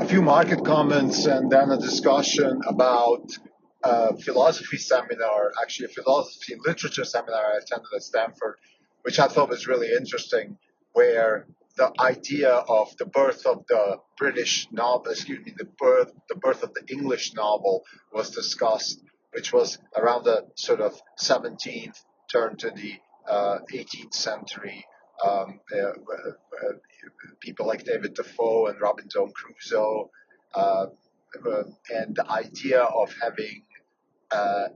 few market comments and then a discussion about a philosophy seminar, actually a philosophy and literature seminar I attended at Stanford, which I thought was really interesting, where the idea of the birth of the British novel, the birth of the English novel was discussed, which was around the sort of 17th turn to the 18th century. People like David Defoe and Robinson Crusoe, and the idea of having a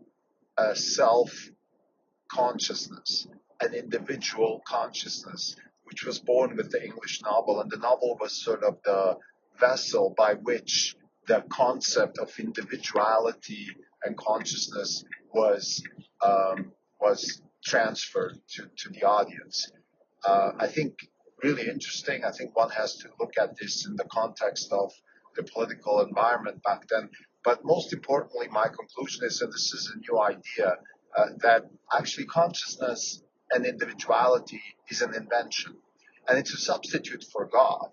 self-consciousness, an individual consciousness, which was born with the English novel. And the novel was sort of the vessel by which the concept of individuality and consciousness was transferred to the audience. I think really interesting. I think one has to look at this in the context of the political environment back then. But most importantly, my conclusion is, and this is a new idea, that actually consciousness and individuality is an invention. And it's a substitute for God.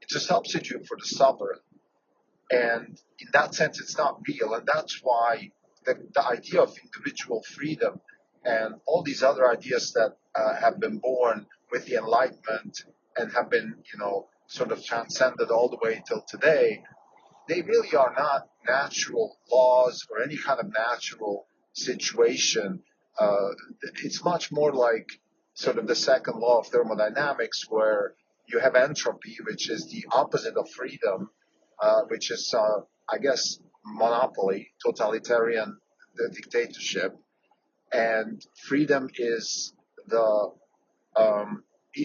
It's a substitute for the sovereign. And in that sense, it's not real. And that's why the idea of individual freedom and all these other ideas that have been born with the Enlightenment and have been, sort of transcended all the way till today, they really are not natural laws or any kind of natural situation. It's much more like sort of the second law of thermodynamics, where you have entropy, which is the opposite of freedom, which is, I guess, monopoly, totalitarian dictatorship. And freedom is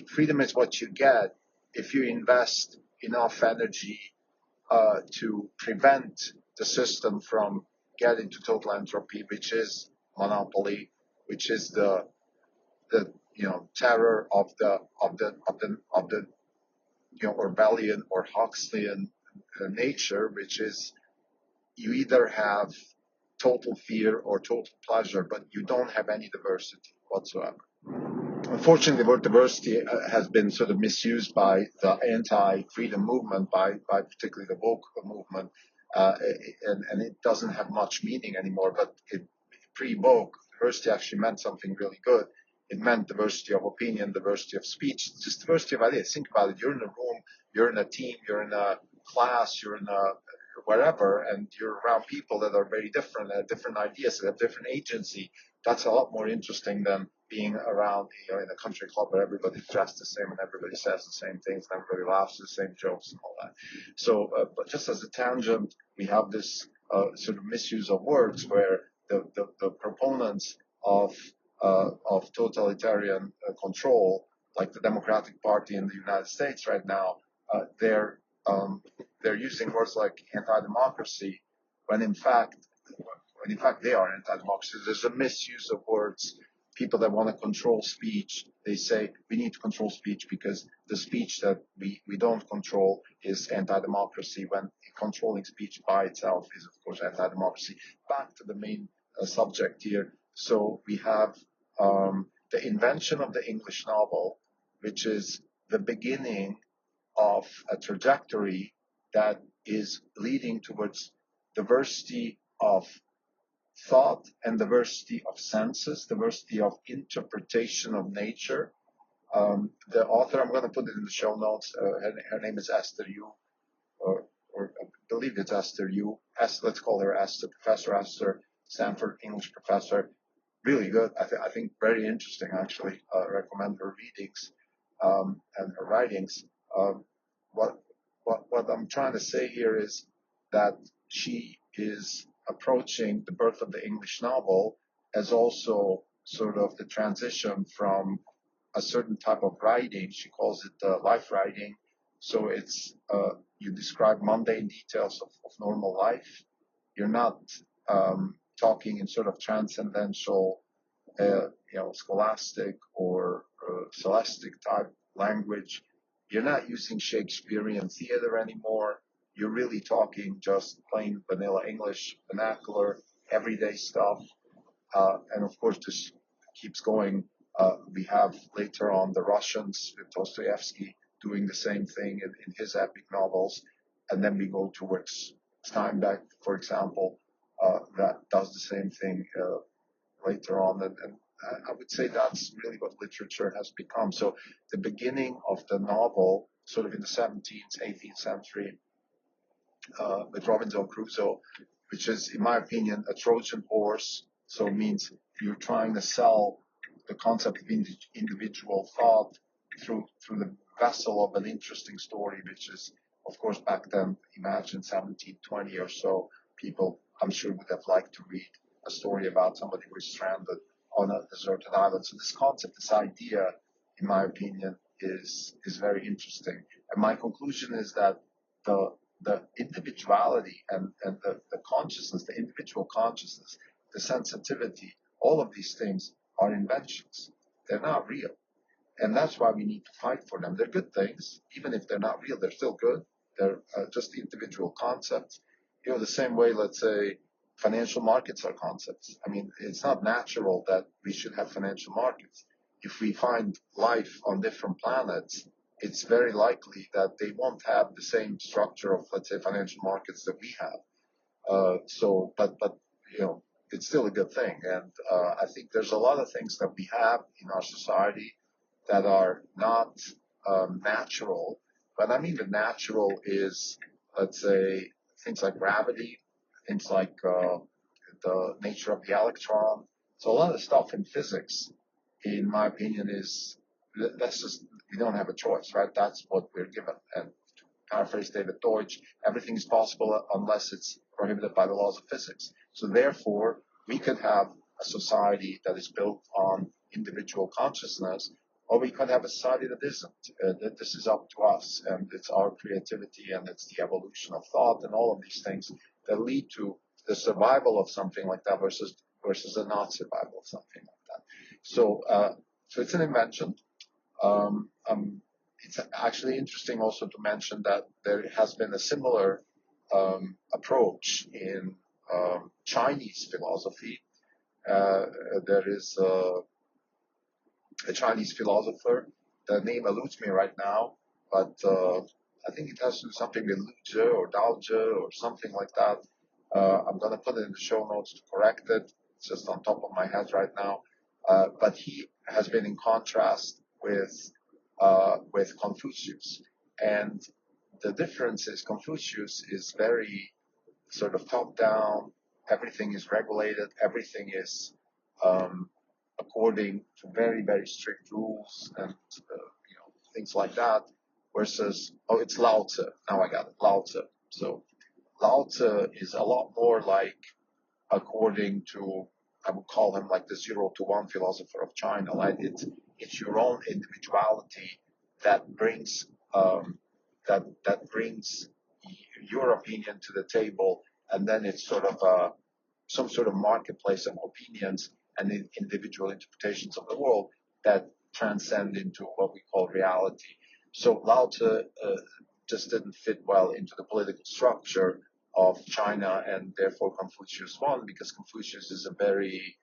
freedom is what you get if you invest enough energy to prevent the system from getting to total entropy, which is monopoly, which is the terror of the Orwellian or Huxleyan nature, which is you either have total fear or total pleasure, but you don't have any diversity whatsoever. Unfortunately, the word diversity has been sort of misused by the anti-freedom movement, by particularly the woke movement, and it doesn't have much meaning anymore. But pre-woke, diversity actually meant something really good. It meant diversity of opinion, diversity of speech, just diversity of ideas. Think about it. You're in a room, you're in a team, you're in a class, you're in a wherever, and you're around people that are very different, have different ideas, that have different agency. That's a lot more interesting than being around, in a country club where everybody's dressed the same and everybody says the same things and everybody laughs the same jokes and all that. So, but just as a tangent, we have this sort of misuse of words where the proponents of totalitarian control, like the Democratic Party in the United States right now, they're using words like anti-democracy when in fact they are anti-democracy. There's a misuse of words. People that want to control speech, they say we need to control speech because the speech that we don't control is anti-democracy, when controlling speech by itself is, of course, anti-democracy. Back to the main subject here. So we have the invention of the English novel, which is the beginning of a trajectory that is leading towards diversity of thought and diversity of senses, diversity of interpretation of nature. The author, I'm going to put it in the show notes, her name is Esther Yu, or I believe it's Esther Yu. Let's call her Esther, Professor Esther, Stanford English professor. Really good. I think very interesting, actually. Recommend her readings and her writings. What I'm trying to say here is that she is approaching the birth of the English novel as also sort of the transition from a certain type of writing. She calls it life writing. So it's you describe mundane details of normal life. You're not talking in sort of transcendental, scholastic or celestic type language. You're not using Shakespearean theater anymore. You're really talking just plain vanilla English, vernacular, everyday stuff. And of course, this keeps going. We have later on the Russians with Dostoevsky doing the same thing in his epic novels. and then we go towards Steinbeck, for example, that does the same thing later on, and I would say that's really what literature has become. So the beginning of the novel, sort of in the 17th, 18th century, with Robinson Crusoe, which is, in my opinion, a Trojan horse. So it means you're trying to sell the concept of individual thought through the vessel of an interesting story, which is, of course, back then, imagine 1720 or so, people, I'm sure, would have liked to read a story about somebody who is stranded on a deserted island. So this concept, this idea, in my opinion, is very interesting. And my conclusion is that the individuality and the consciousness, the individual consciousness, the sensitivity, all of these things are inventions. They're not real. And that's why we need to fight for them. They're good things. Even if they're not real, they're still good. They're just individual concepts. You know, the same way, let's say, financial markets are concepts. I mean, it's not natural that we should have financial markets. If we find life on different planets, it's very likely that they won't have the same structure of, let's say, financial markets that we have. But you know, it's still a good thing. And I think there's a lot of things that we have in our society that are not natural. But I mean, the natural is, let's say, things like gravity, things like the nature of the electron. So a lot of stuff in physics, in my opinion, is that's just, we don't have a choice, right? That's what we're given. And to paraphrase David Deutsch, everything is possible unless it's prohibited by the laws of physics. So therefore, we could have a society that is built on individual consciousness, or we could have a society that isn't. That this is up to us, and it's our creativity, and it's the evolution of thought, and all of these things that lead to the survival of something like that versus the not survival of something like that. So it's an invention. It's actually interesting also to mention that there has been a similar approach in Chinese philosophy. There is a Chinese philosopher. The name eludes me right now, but I think it has to do something with Lao Tzu or Lao Tzu or something like that. I'm going to put it in the show notes to correct it. It's just on top of my head right now. But he has been in contrast with Confucius. And the difference is Confucius is very sort of top-down. Everything is regulated. Everything is according to very, very strict rules and things like that. Versus, it's Lao Tzu. Now I got it, Lao Tzu. So Lao Tzu is a lot more like, according to, I would call him like the 0 to 1 philosopher of China. Like it's your own individuality that brings your opinion to the table, and then it's sort of some sort of marketplace of opinions and individual interpretations of the world that transcend into what we call reality. So Lao Tzu just didn't fit well into the political structure of China, and therefore Confucius won, because Confucius is a very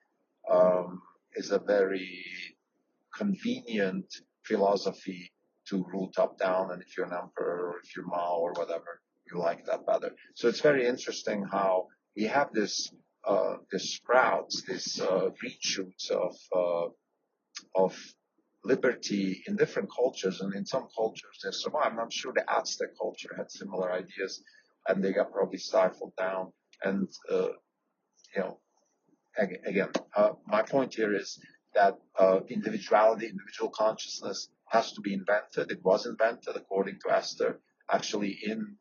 convenient philosophy to rule top down, and if you're an emperor or if you're Mao or whatever, you like that better. So it's very interesting how we have this sprouts, this green shoots of liberty in different cultures, and in some cultures they survive. I'm sure the Aztec culture had similar ideas, and they got probably stifled down. And again, my point here is that individuality, individual consciousness has to be invented. It was invented, according to Esther, actually in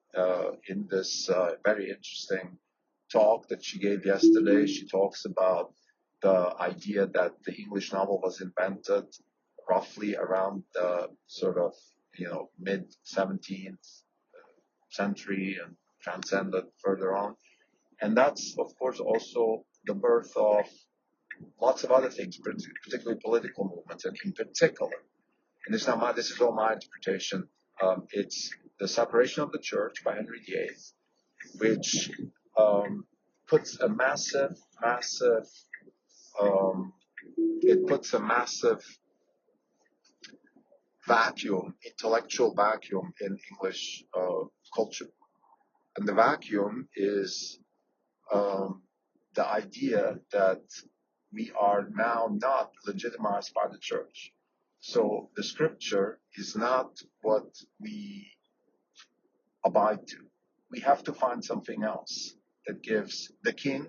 this very interesting talk that she gave yesterday. She talks about the idea that the English novel was invented roughly around the sort of mid 17th century and transcended further on. And that's, of course, also the birth of lots of other things, particularly political movements, and in particular, and this is all my interpretation, it's the separation of the church by Henry VIII, which puts a massive vacuum, intellectual vacuum in English culture. And the vacuum is the idea that we are now not legitimized by the church. So the scripture is not what we abide to. We have to find something else that gives the king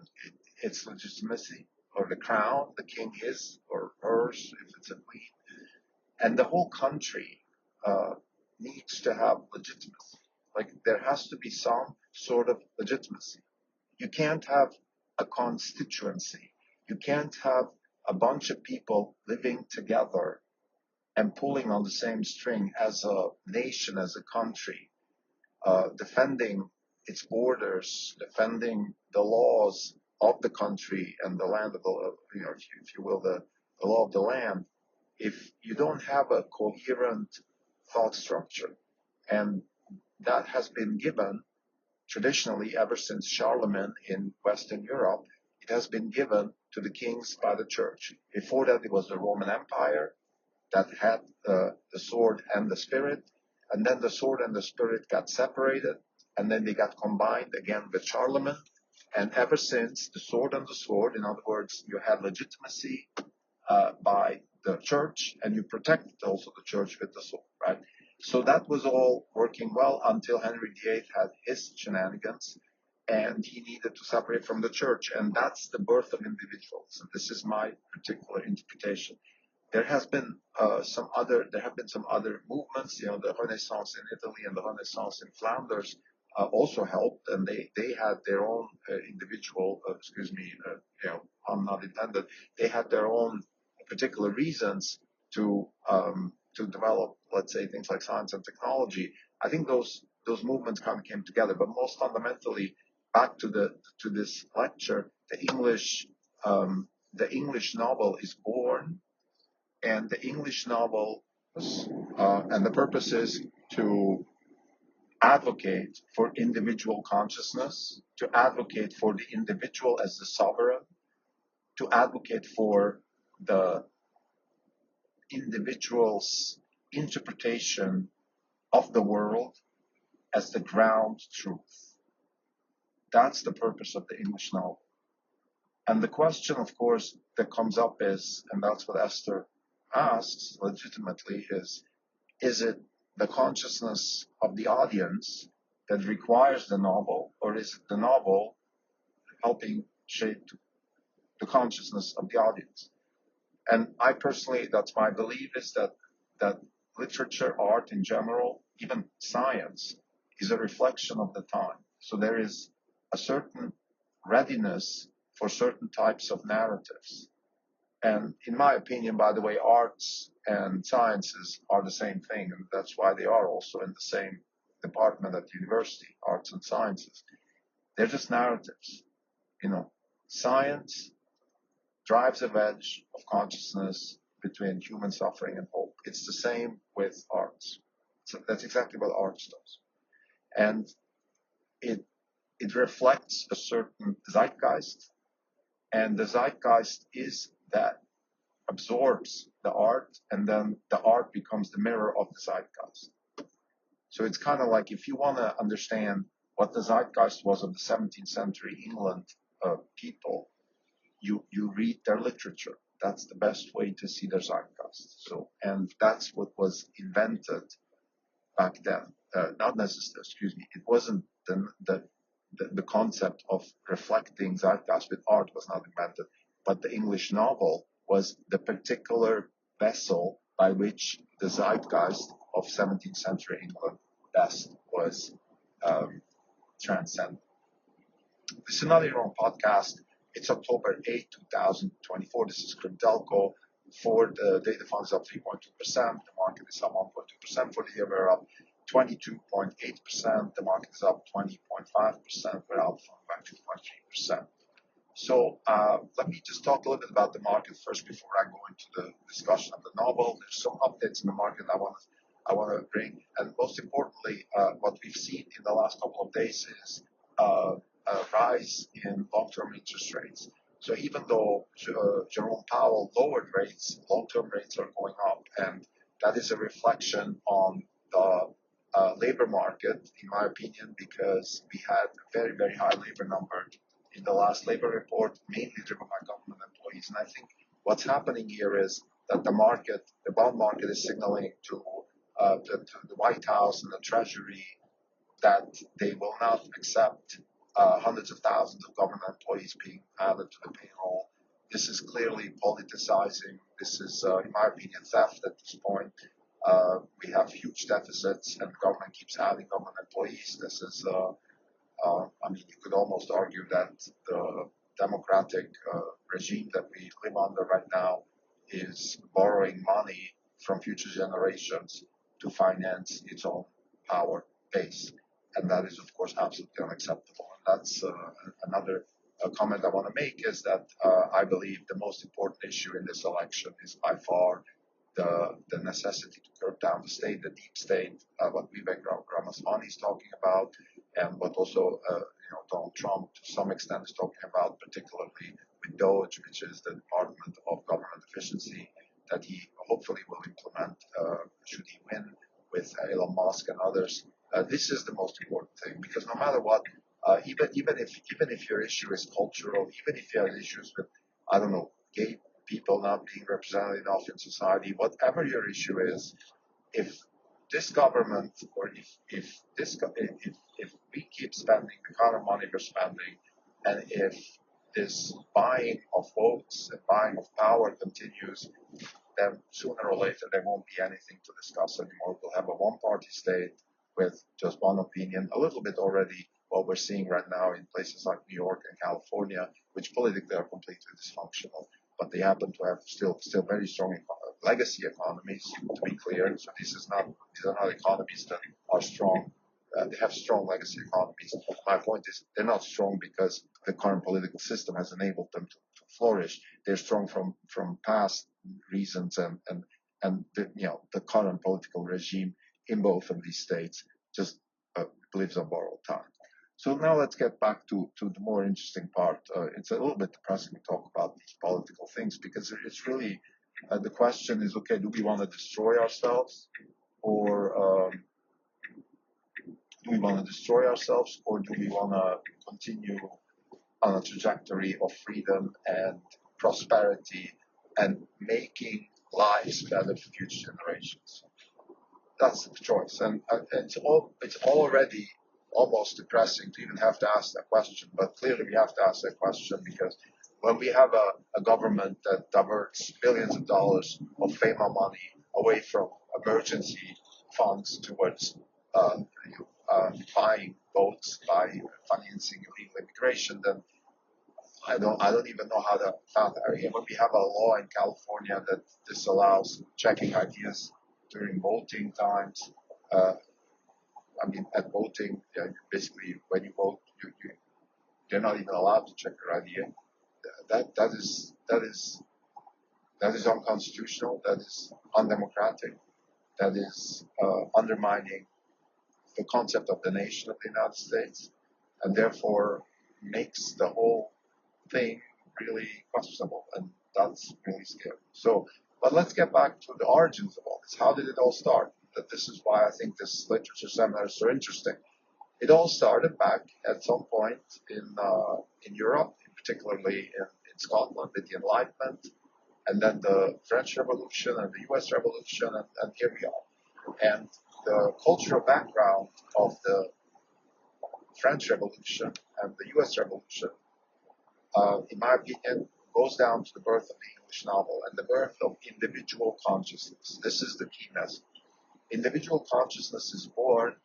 its legitimacy, or the crown, the king his or hers, if it's a queen. And the whole country needs to have legitimacy. Like there has to be some sort of legitimacy. You can't have a constituency. You can't have a bunch of people living together and pulling on the same string as a nation, as a country, defending its borders, defending the laws of the country and the land of the, if you will, the law of the land. If you don't have a coherent thought structure, and that has been given traditionally ever since Charlemagne in Western Europe, it has been given to the kings by the church. Before that, it was the Roman Empire that had the sword and the spirit, and then the sword and the spirit got separated, and then they got combined again with Charlemagne. And ever since, the sword and the sword, in other words, you had legitimacy by the church, and you protected also the church with the sword, right? So that was all working well until Henry VIII had his shenanigans, and he needed to separate from the church, and that's the birth of individualism. This is my particular interpretation. There have been some other movements. The Renaissance in Italy and the Renaissance in Flanders also helped, and they had their own individual. I'm not intended. They had their own particular reasons to develop, let's say, things like science and technology. I think those movements kind of came together, but most fundamentally, back to this lecture, the English novel is born. And the English novel, and the purpose is to advocate for individual consciousness, to advocate for the individual as the sovereign, to advocate for the individual's interpretation of the world as the ground truth. That's the purpose of the English novel. And the question, of course, that comes up is, and that's what Esther asks legitimately, is it the consciousness of the audience that requires the novel, or is it the novel helping shape the consciousness of the audience? And I personally, that's my belief, is that literature, art in general, even science, is a reflection of the time. So there is a certain readiness for certain types of narratives. And in my opinion, by the way, arts and sciences are the same thing, and that's why they are also in the same department at university, arts and sciences. They're just narratives. Science drives a wedge of consciousness between human suffering and hope. It's the same with arts. So that's exactly what arts does. And it reflects a certain zeitgeist, and the zeitgeist is that absorbs the art, and then the art becomes the mirror of the zeitgeist. So it's kind of like, if you want to understand what the zeitgeist was of the 17th century England people, you read their literature. That's the best way to see their zeitgeist. So, and that's what was invented back then. Not necessarily, it wasn't the concept of reflecting zeitgeist with art was not invented, but the English novel was the particular vessel by which the zeitgeist of 17th century England best was transcended. This is another Your Own podcast. It's October 8, 2024. This is Cryptelco. For the data fund is up 3.2%. The market is up 1.2%. For the year, we're up 22.8%. The market is up 20.5%. We're out by 2.3%. So let me just talk a little bit about the market first before I go into the discussion of the novel. There's some updates in the market I want to bring, and most importantly, what we've seen in the last couple of days is a rise in long-term interest rates. So even though Jerome Powell lowered rates, long-term rates are going up, and that is a reflection on the labor market, in my opinion, because we had a very, very high labor number in the last labor report, mainly driven by government employees. And I think what's happening here is that the bond market is signaling to the White House and the Treasury that they will not accept hundreds of thousands of government employees being added to the payroll. This is clearly politicizing. This is, in my opinion, theft at this point. We have huge deficits, and the government keeps adding government employees. This is, I mean, you could almost argue that the democratic regime that we live under right now is borrowing money from future generations to finance its own power base. And that is, of course, absolutely unacceptable. And that's another comment I want to make is that I believe the most important issue in this election is by far the necessity to curb down the state, the deep state, what Vivek Ramaswamy is talking about, and what also Donald Trump to some extent is talking about, particularly with DOGE, which is the Department of Government Efficiency, that he hopefully will implement should he win with Elon Musk and others. This is the most important thing, because no matter what, even if your issue is cultural, even if you have issues with, I don't know, gay people not being represented enough in society, whatever your issue is, if this government, or if we keep spending the kind of money we're spending, and if this buying of votes and buying of power continues, then sooner or later there won't be anything to discuss anymore. We'll have a one-party state with just one opinion, a little bit already what we're seeing right now in places like New York and California, which politically are completely dysfunctional, but they happen to have still very strong legacy economies, to be clear. So these are not economies that are strong. They have strong legacy economies. My point is they're not strong because the current political system has enabled them to flourish. They're strong from past reasons, and the current political regime in both of these states just lives on borrowed time. So now let's get back to the more interesting part. It's a little bit depressing to talk about these political things, because it's really, the question is, okay, do we want to destroy ourselves, or do we want to destroy ourselves, or do we want to continue on a trajectory of freedom and prosperity and making lives better for future generations? That's the choice, and it's already almost depressing to even have to ask that question. But clearly, we have to ask that question, because when we have a government that diverts billions of dollars of FEMA money away from emergency funds towards buying votes, by financing illegal immigration, then I don't even know how to fathom. When we have a law in California that disallows checking ideas during voting times, at voting, basically when you vote, you're not even allowed to check your idea. That is unconstitutional. That is undemocratic. That is undermining the concept of the nation of the United States, and therefore makes the whole thing really questionable, and that's really scary. So, but let's get back to the origins of all this. How did it all start? That this is why I think this literature seminar is so interesting. It all started back at some point in Europe, particularly in Scotland with the Enlightenment, and then the French Revolution and the U.S. Revolution, and here we are. And the cultural background of the French Revolution and the U.S. Revolution, in my opinion, goes down to the birth of the English novel and the birth of individual consciousness. This is the key message. Individual consciousness is born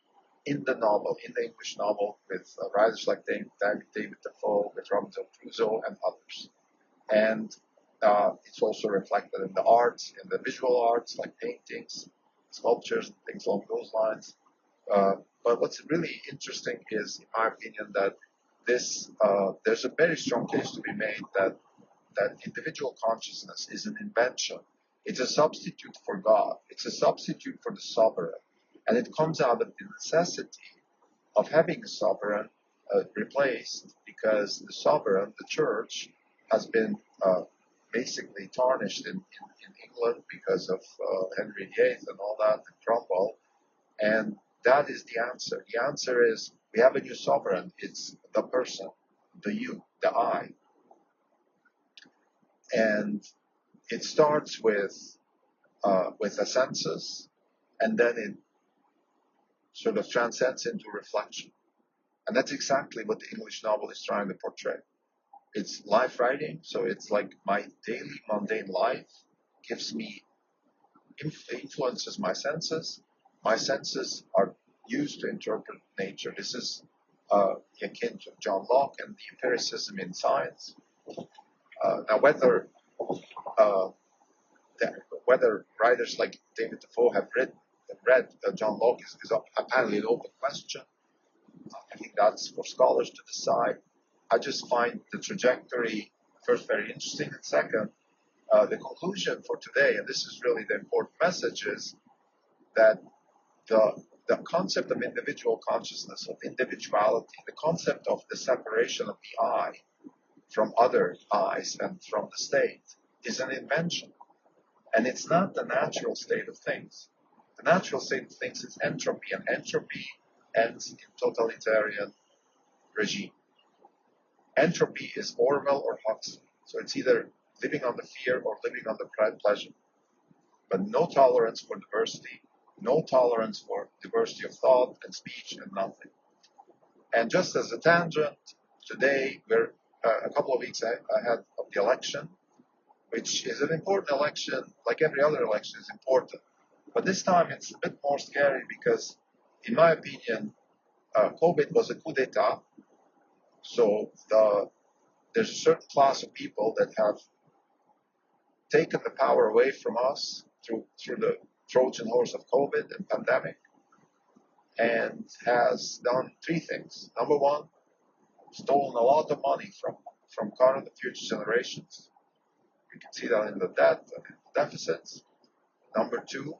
in the novel, in the English novel, with writers like David Defoe, with Robinson Crusoe, and others. And it's also reflected in the arts, in the visual arts, like paintings, sculptures, and things along those lines. But what's really interesting is, in my opinion, that there's a very strong case to be made that individual consciousness is an invention. It's a substitute for God. It's a substitute for the sovereign. And it comes out of the necessity of having a sovereign replaced, because the sovereign, the church, has been basically tarnished in England because of Henry VIII and all that, and Cromwell. And that is the answer. The answer is we have a new sovereign. It's the person, the you, the I. And it starts with the senses, and then it sort of transcends into reflection. And that's exactly what the English novel is trying to portray. It's life writing, so it's like my daily mundane life gives me, influences my senses. My senses are used to interpret nature. This is akin to John Locke and the empiricism in science. Now, uh, whether writers like David Defoe have read John Locke is apparently an open question. I think that's for scholars to decide. I just find the trajectory first very interesting, and second, the conclusion for today, and this is really the important message, is that the concept of individual consciousness, of individuality, the concept of the separation of the I from other I's and from the state is an invention. And it's not the natural state of things. The natural state of things is entropy, and entropy ends in totalitarian regime. Entropy is Orwell or Huxley. So it's either living on the fear or living on the pleasure. But no tolerance for diversity, no tolerance for diversity of thought and speech and nothing. And just as a tangent, today we're a couple of weeks ahead of the election, which is an important election, like every other election is important. But this time it's a bit more scary because, in my opinion, COVID was a coup d'etat. So there's a certain class of people that have taken the power away from us through the Trojan horse of COVID and pandemic, and has done three things. Number one, stolen a lot of money from current and future generations. You can see that in the debt and in the deficits. Number two,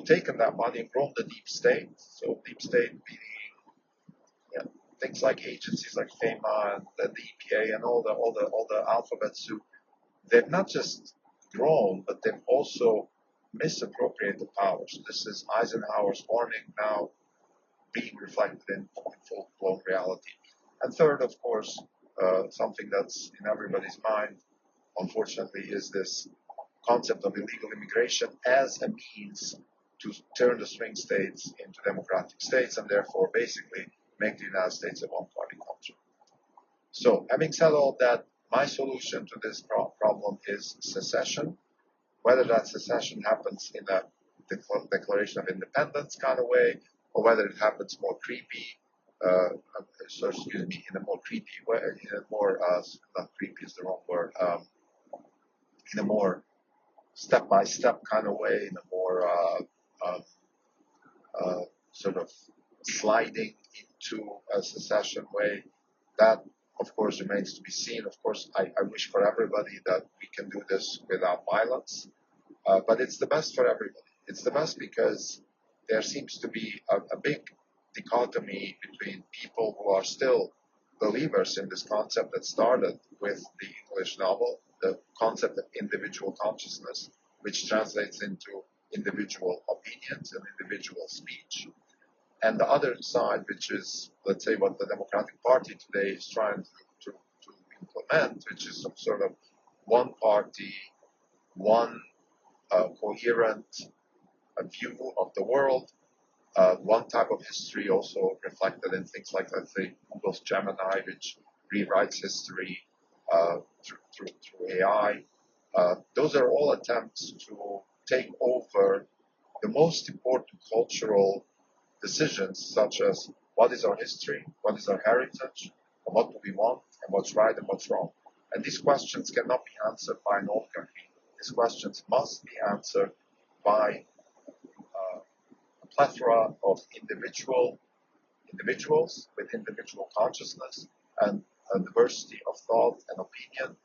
taken that money and grown the deep state. So deep state meaning things like agencies like FEMA and the EPA and all the alphabet soup. They've not just grown, but they've also misappropriated the power. So this is Eisenhower's warning now being reflected in full-blown reality. And third, of course, something that's in everybody's mind, unfortunately, is this concept of illegal immigration as a means to turn the swing states into democratic states and therefore basically make the United States a one-party country. So, having said all that, my solution to this problem is secession. Whether that secession happens in a Declaration of Independence kind of way, or whether it happens more creepy, in a more creepy way, in a more, not creepy is the wrong word, in a more step-by-step kind of way, in a more sort of sliding into a secession way, that of course remains to be seen. Of course, I wish for everybody that we can do this without violence, but it's the best for everybody. It's the best because there seems to be a big dichotomy between people who are still believers in this concept that started with the English novel, the concept of individual consciousness, which translates into individual opinions and individual speech. And the other side, which is, let's say, what the Democratic Party today is trying to implement, which is some sort of one party, one coherent view of the world, one type of history also reflected in things like, let's say, Google's Gemini, which rewrites history through AI. Those are all attempts to take over the most important cultural decisions, such as what is our history, what is our heritage, and what do we want, and what's right and what's wrong. And these questions cannot be answered by an oligarchy. These questions must be answered by a plethora of individuals with individual consciousness and a diversity of thought and opinion.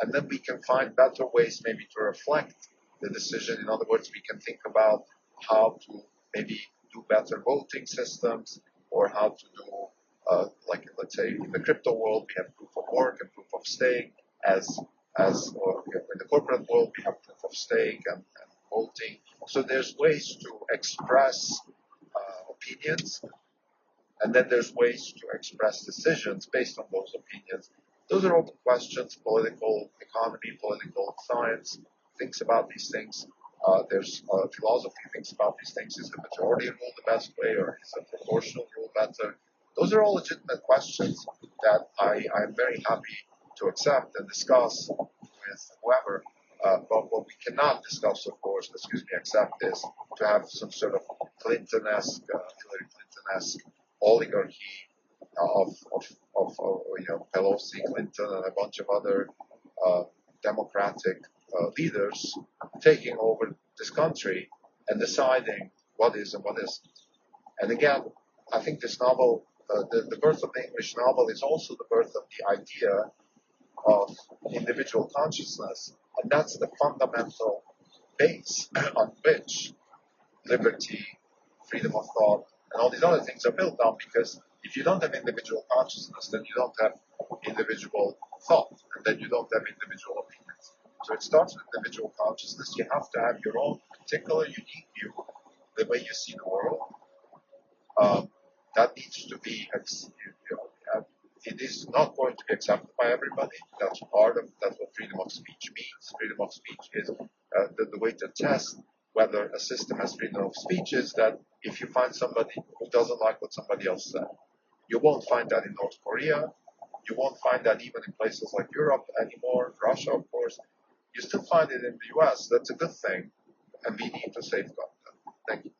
And then we can find better ways maybe to reflect the decision. In other words, we can think about how to maybe do better voting systems, or how to do, like, let's say, in the crypto world, we have proof of work and proof of stake, or in the corporate world, we have proof of stake and voting. So there's ways to express opinions, and then there's ways to express decisions based on those opinions. Those are open questions. Political economy, political science thinks about these things. There's philosophy thinks about these things. Is the majority rule the best way, or is a proportional rule better? Those are all legitimate questions that I'm very happy to accept and discuss with whoever. But what we cannot discuss, of course, accept is to have some sort of Clinton-esque, Hillary Clinton-esque oligarchy of Pelosi, Clinton, and a bunch of other Democratic leaders taking over this country and deciding what is and what isn't. And again, I think this novel, the birth of the English novel, is also the birth of the idea of individual consciousness, and that's the fundamental base on which liberty, freedom of thought, and all these other things are built on, because if you don't have individual consciousness, then you don't have individual thought, and then you don't have individual opinions. So it starts with individual consciousness. You have to have your own particular, unique view, the way you see the world. That needs to be, it is not going to be accepted by everybody. That's what freedom of speech means. Freedom of speech is the way to test whether a system has freedom of speech is that if you find somebody who doesn't like what somebody else said. You won't find that in North Korea. You won't find that even in places like Europe anymore, Russia, of course. You still find it in the US. That's a good thing, and we need to safeguard that. Thank you.